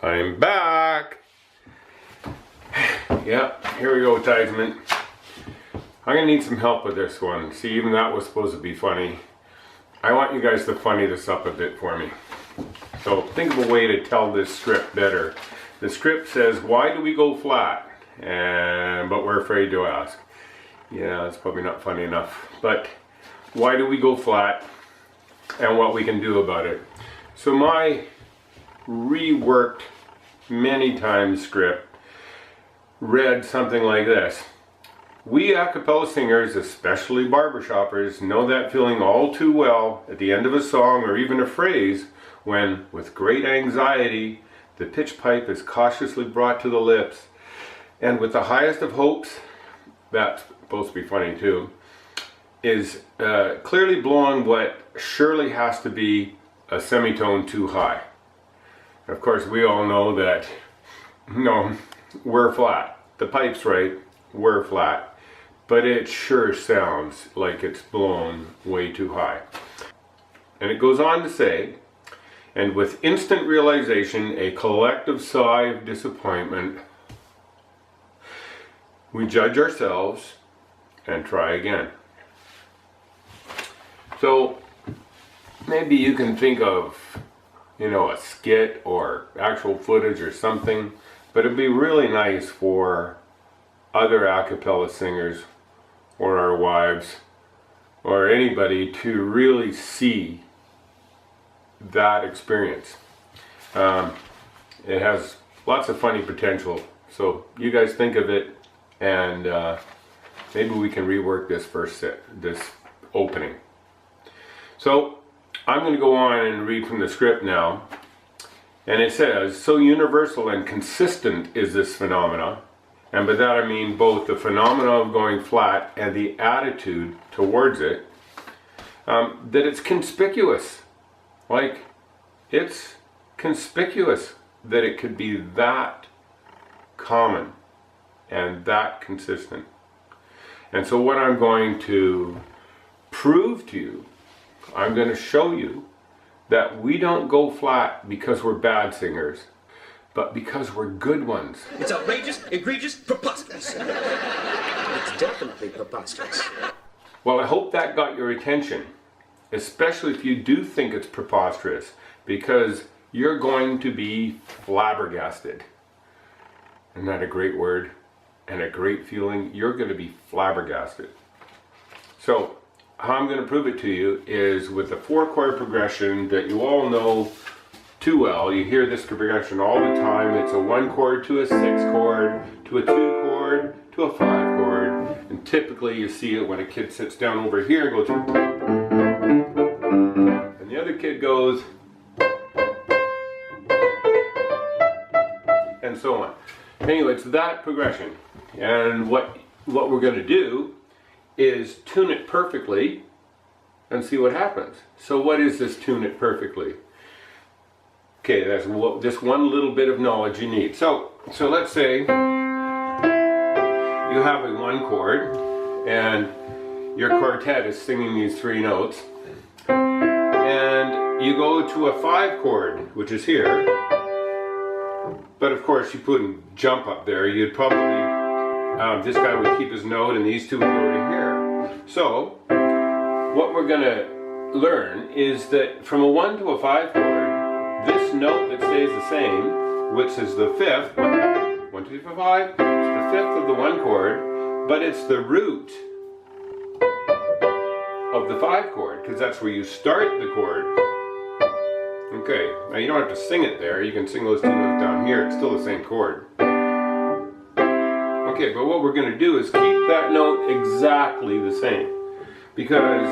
I'm back. Yeah, here we go, Tideman. I'm gonna need some help with this one. See, even that was supposed to be funny. I want you guys to funny this up a bit for me. So think of a way to tell this script better. The script says, why do we go flat? But we're afraid to ask. Yeah, that's probably not funny enough. But why do we go flat and what we can do about it? So my reworked many times script read something like this. We a cappella singers, especially barbershoppers, know that feeling all too well at the end of a song or even a phrase when, with great anxiety, the pitch pipe is cautiously brought to the lips, and with the highest of hopes, that's supposed to be funny too, is clearly blowing what surely has to be a semitone too high. Of course, we all know that, no, we're flat. The pipe's right, we're flat. But it sure sounds like it's blown way too high. And it goes on to say, and with instant realization, a collective sigh of disappointment, we judge ourselves and try again. So maybe you can think of, a skit or actual footage or something, but it'd be really nice for other a cappella singers or our wives or anybody to really see that experience. It has lots of funny potential, so you guys think of it, and maybe we can rework this opening. So I'm going to go on and read from the script now, and it says, so universal and consistent is this phenomena, and by that I mean both the phenomena of going flat and the attitude towards it, that it's conspicuous. Like, it's conspicuous that it could be that common and that consistent. And so what I'm going to prove to you, I'm going to show you that we don't go flat because we're bad singers, but because we're good ones. It's outrageous, egregious, preposterous. It's definitely preposterous. Well, I hope that got your attention, especially if you do think it's preposterous, because you're going to be flabbergasted. Isn't that a great word and a great feeling? You're going to be flabbergasted. So, how I'm going to prove it to you is with a 4-chord progression that you all know too well. You hear this progression all the time. It's a 1 chord to a 6 chord to a 2 chord to a 5 chord, and typically you see it when a kid sits down over here and goes, and the other kid goes, and so on. Anyway, it's that progression, and what we're going to do is tune it perfectly and see what happens. So what is this tune it perfectly? Okay, that's just one little bit of knowledge you need. So let's say you have a 1 chord and your quartet is singing these 3 notes, and you go to a 5 chord, which is here, but of course you couldn't jump up there. You'd probably this guy would keep his note and these two would go to here. So what we're going to learn is that from a 1 to a 5 chord, this note that stays the same, which is the 5th, 1, 2, 3, 4, 5, it's the 5th of the 1 chord, but it's the root of the 5 chord, because that's where you start the chord. Okay, now you don't have to sing it there, you can sing those 2 notes down here, it's still the same chord. Okay, but what we're going to do is keep that note exactly the same, because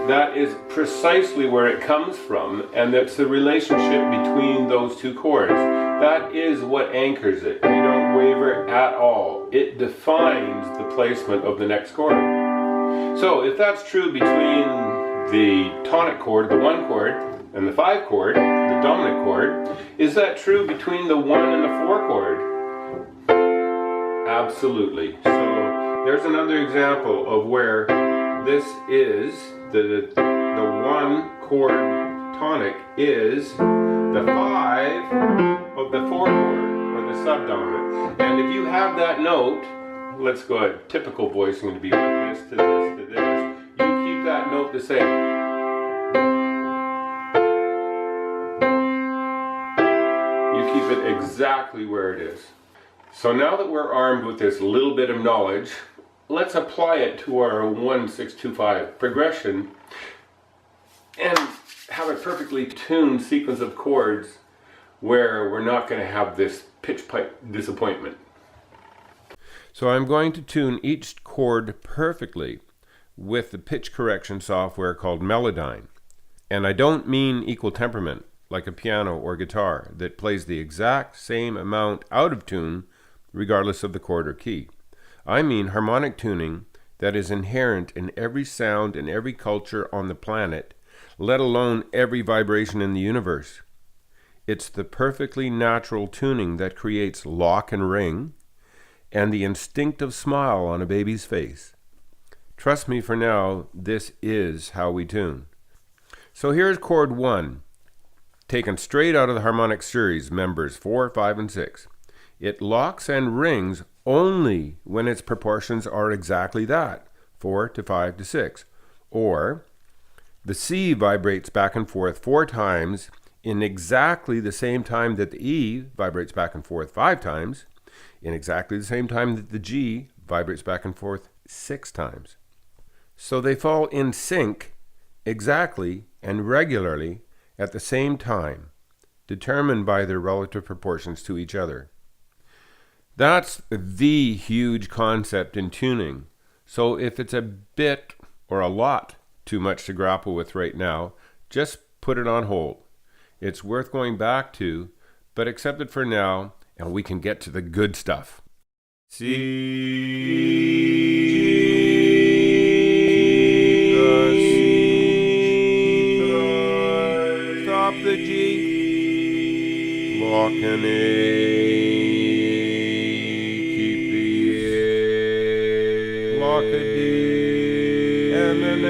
that is precisely where it comes from, and that's the relationship between those 2 chords. That is what anchors it. You don't waver at all. It defines the placement of the next chord. So if that's true between the tonic chord, the 1 chord, and the 5 chord, the dominant chord, is that true between the 1 and the 4 chord? Absolutely. So there's another example of where this is the 1 chord tonic is the 5 of the 4 chord, or the subdominant. And if you have that note, let's go at typical voicing to be like this to this to this, you keep that note the same. You keep it exactly where it is. So now that we're armed with this little bit of knowledge, let's apply it to our 1-6-2-5 progression and have a perfectly tuned sequence of chords where we're not going to have this pitch pipe disappointment. So I'm going to tune each chord perfectly with the pitch correction software called Melodyne. And I don't mean equal temperament like a piano or guitar that plays the exact same amount out of tune regardless of the chord or key. I mean harmonic tuning that is inherent in every sound and every culture on the planet, let alone every vibration in the universe. It's the perfectly natural tuning that creates lock and ring and the instinctive smile on a baby's face. Trust me, for now, this is how we tune. So here's chord 1, taken straight out of the harmonic series, members 4, 5, and 6. It locks and rings only when its proportions are exactly that, 4 to 5 to 6. Or the C vibrates back and forth 4 times in exactly the same time that the E vibrates back and forth 5 times, in exactly the same time that the G vibrates back and forth 6 times. So they fall in sync exactly and regularly at the same time, determined by their relative proportions to each other. That's the huge concept in tuning. So if it's a bit or a lot too much to grapple with right now, just put it on hold. It's worth going back to, but accept it for now, and we can get to the good stuff. Stop the G, lock an A. Lock a D, and an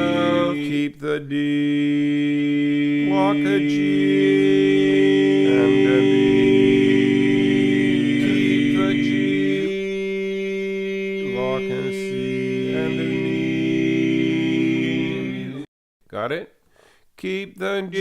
F, keep the D, lock a G, and a B, keep the G, lock a C, and an E. Got it? Keep the G.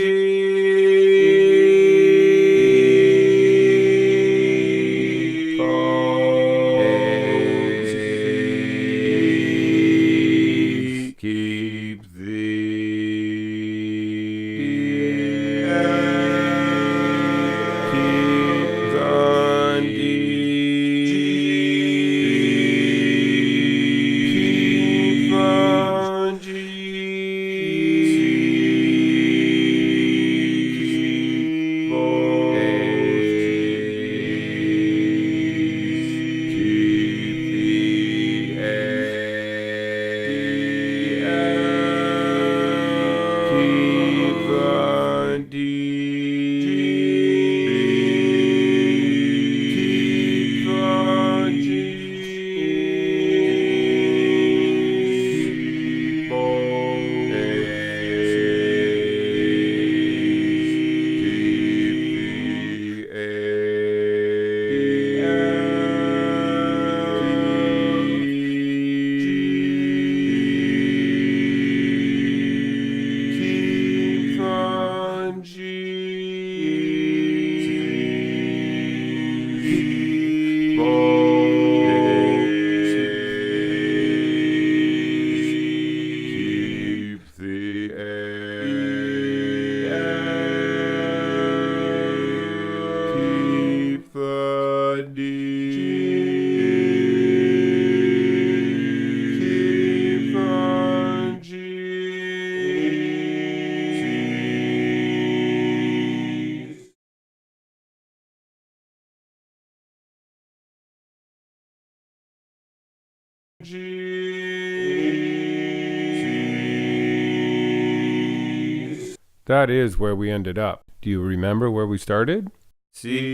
That is where we ended up. Do you remember where we started? C.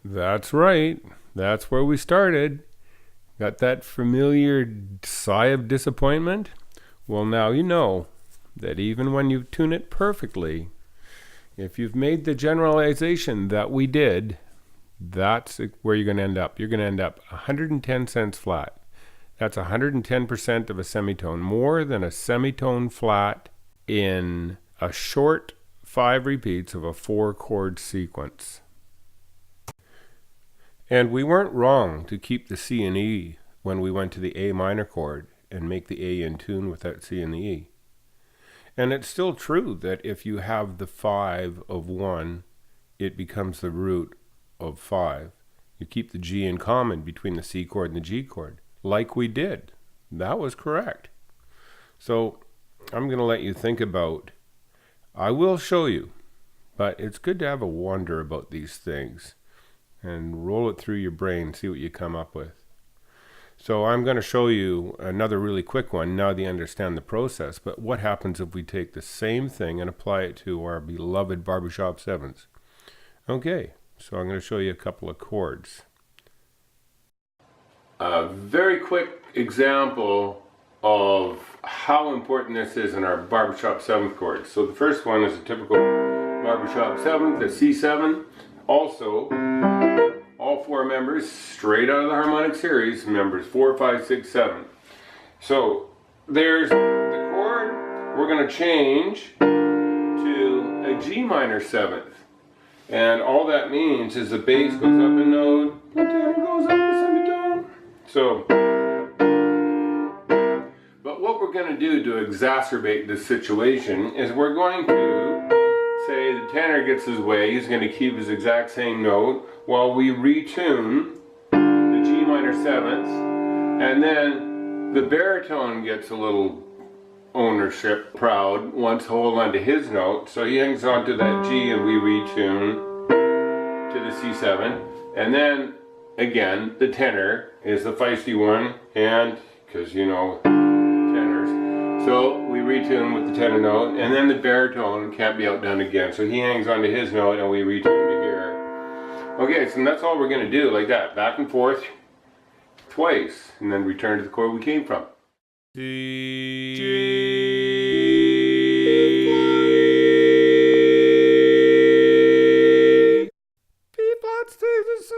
That's right. That's where we started. Got that familiar sigh of disappointment? Well, now you know that even when you tune it perfectly, if you've made the generalization that we did, that's where you're going to end up. You're going to end up 110 cents flat. That's 110% of a semitone, more than a semitone flat in a short 5 repeats of a 4-chord sequence. And we weren't wrong to keep the C and E when we went to the A minor chord and make the A in tune with that C and the E. And it's still true that if you have the 5 of 1, it becomes the root of 5. You keep the G in common between the C chord and the G chord, like we did. That was correct. So I'm going to let you think about, I will show you, but it's good to have a wonder about these things and roll it through your brain, see what you come up with. So I'm going to show you another really quick one now that you understand the process. But what happens if we take the same thing and apply it to our beloved barbershop 7s? Okay, so I'm going to show you a couple of chords. A very quick example of how important this is in our barbershop 7th chords. So the first one is a typical barbershop 7th, the C7. Also, all 4 members straight out of the harmonic series, members 4, 5, 6, 7. So there's the chord we're going to change to a G minor 7th. And all that means is the bass goes up a note, the tenor goes up a semitone. So, but what we're going to do to exacerbate this situation is we're going to say the tenor gets his way, he's going to keep his exact same note while we retune the G minor 7th, and then the baritone gets a little ownership, proud, wants to hold on to his note, so he hangs on to that G and we retune to the C7, and then again the tenor is the feisty one, and because you know tenors, so we retune with the tenor note, and then the baritone can't be outdone again, so he hangs on to his note and we retune to here. Okay, so that's all we're going to do, like that, back and forth twice, and then return to the chord we came from. D, G, B flat stays the same,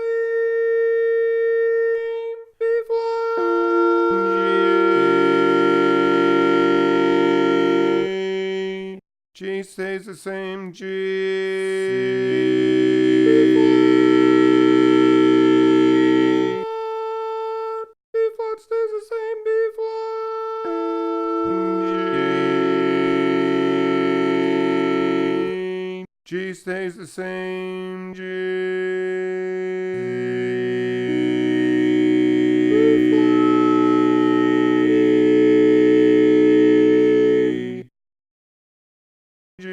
B flat, G stays the same, G, B flat stays the same, B flat, G stays the same, G, G,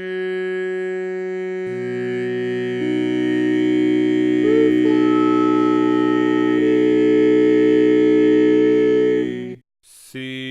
C,